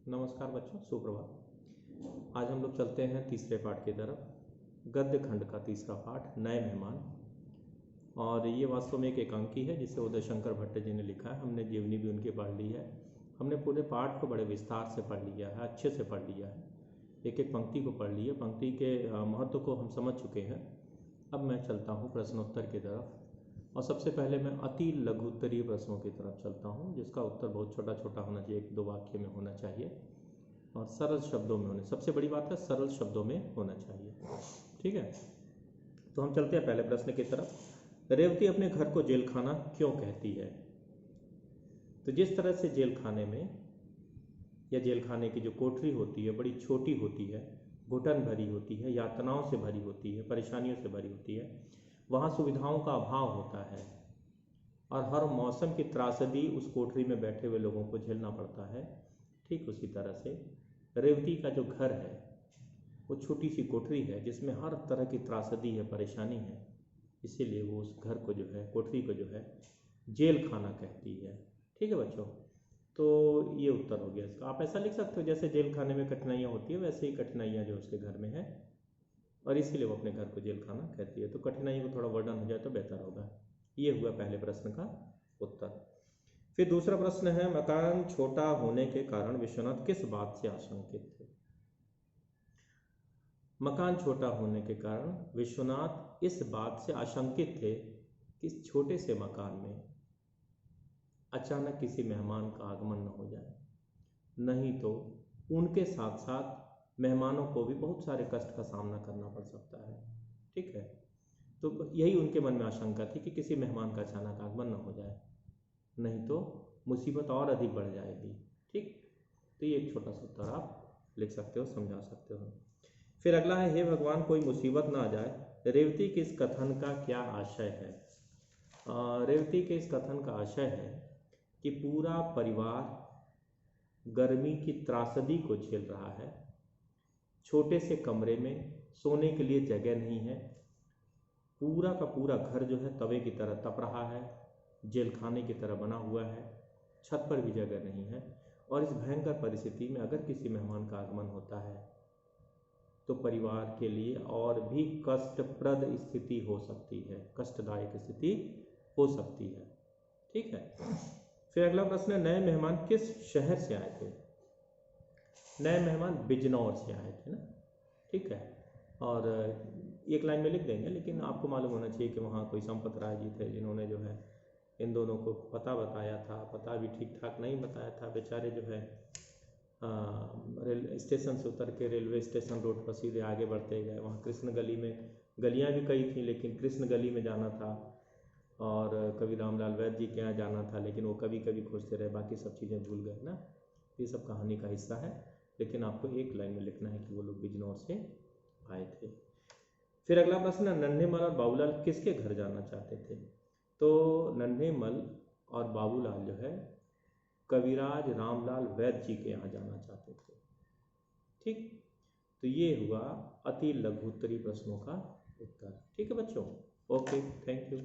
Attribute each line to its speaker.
Speaker 1: नमस्कार बच्चों, सुप्रभात। आज हम लोग चलते हैं तीसरे पाठ की तरफ, गद्य खंड का तीसरा पाठ, नए मेहमान। और ये वास्तव में एक एकांकी है जिसे उदय शंकर भट्ट जी ने लिखा है। हमने जीवनी भी उनकी पढ़ ली है। हमने पूरे पाठ को बड़े विस्तार से पढ़ लिया है, अच्छे से पढ़ लिया है, एक एक पंक्ति को पढ़ लिया, पंक्ति के महत्व को हम समझ चुके हैं। अब मैं चलता हूँ प्रश्नोत्तर की तरफ, और सबसे पहले मैं अति लघुत्तरीय प्रश्नों की तरफ चलता हूँ, जिसका उत्तर बहुत छोटा छोटा होना चाहिए, एक दो वाक्य में होना चाहिए और सरल शब्दों में होने, सबसे बड़ी बात है सरल शब्दों में होना चाहिए। ठीक है, तो हम चलते हैं पहले प्रश्न की तरफ। रेवती अपने घर को जेल खाना क्यों कहती है? तो जिस तरह से जेल खाने में या जेल खाने की जो कोठरी होती है बड़ी छोटी होती है, घुटन भरी होती है, यातनाओं से भरी होती है, परेशानियों से भरी होती है, वहाँ सुविधाओं का अभाव होता है और हर मौसम की त्रासदी उस कोठरी में बैठे हुए लोगों को झेलना पड़ता है। ठीक उसी तरह से रेवती का जो घर है वो छोटी सी कोठरी है जिसमें हर तरह की त्रासदी है, परेशानी है, इसीलिए वो उस घर को जो है, कोठरी को जो है, जेल खाना कहती है। ठीक है बच्चों, तो ये उत्तर हो गया इसका। आप ऐसा लिख सकते हो जैसे जेल खाने में कठिनाइयाँ होती है वैसे ही कठिनाइयाँ जो उसके घर में है और इसीलिए वो अपने घर को जेल खाना कहती है। तो कठिनाइयों को थोड़ा वर्णन हो जाए तो बेहतर होगा। ये हुआ पहले प्रश्न का उत्तर। फिर दूसरा प्रश्न है, मकान छोटा होने के कारण विश्वनाथ किस बात से आशंकित थे? मकान छोटा होने के कारण विश्वनाथ इस बात से आशंकित थे कि इस छोटे से मकान में अचानक किसी मेहमान का आगमन न हो जाए, नहीं तो उनके साथ साथ मेहमानों को भी बहुत सारे कष्ट का सामना करना पड़ सकता है। ठीक है, तो यही उनके मन में आशंका थी कि किसी मेहमान का अचानक आगमन न हो जाए, नहीं तो मुसीबत और अधिक बढ़ जाएगी। ठीक, तो ये एक छोटा सा उत्तर आप लिख सकते हो, समझा सकते हो। फिर अगला है, हे भगवान कोई मुसीबत ना आ जाए। रेवती के इस कथन का क्या आशय है? रेवती के इस कथन का आशय है कि पूरा परिवार गर्मी की त्रासदी को झेल रहा है, छोटे से कमरे में सोने के लिए जगह नहीं है, पूरा का पूरा घर जो है तवे की तरह तप रहा है, जेल खाने की तरह बना हुआ है, छत पर भी जगह नहीं है, और इस भयंकर परिस्थिति में अगर किसी मेहमान का आगमन होता है तो परिवार के लिए और भी कष्टप्रद स्थिति हो सकती है, कष्टदायक स्थिति हो सकती है। ठीक है, फिर अगला प्रश्न है, नए मेहमान किस शहर से आए थे? नए मेहमान बिजनौर से आए थे ना। ठीक है, और एक लाइन में लिख देंगे, लेकिन आपको मालूम होना चाहिए कि वहाँ कोई संपत राय जी थे जिन्होंने जो है इन दोनों को पता बताया था। पता भी ठीक ठाक नहीं बताया था, बेचारे जो है रेल स्टेशन से उतर के रेलवे स्टेशन रोड पर सीधे आगे बढ़ते गए। वहाँ कृष्ण गली में, गलियाँ भी कई थी लेकिन कृष्ण गली में जाना था, और कभी रामलाल वैद्य जी के यहाँ जाना था लेकिन वो कभी कभी खोजते रहे, बाकी सब चीज़ें भूल गए ना। ये सब कहानी का हिस्सा है, लेकिन आपको एक लाइन में लिखना है कि वो लोग बिजनौर से आए थे। फिर अगला प्रश्न, नन्हेमल और बाबूलाल किसके घर जाना चाहते थे? तो नन्हेमल और बाबूलाल जो है कविराज रामलाल वैद्य जी के यहाँ जाना चाहते थे। ठीक, तो ये हुआ अति लघु उत्तरीय प्रश्नों का उत्तर। ठीक है बच्चों, ओके, थैंक यू।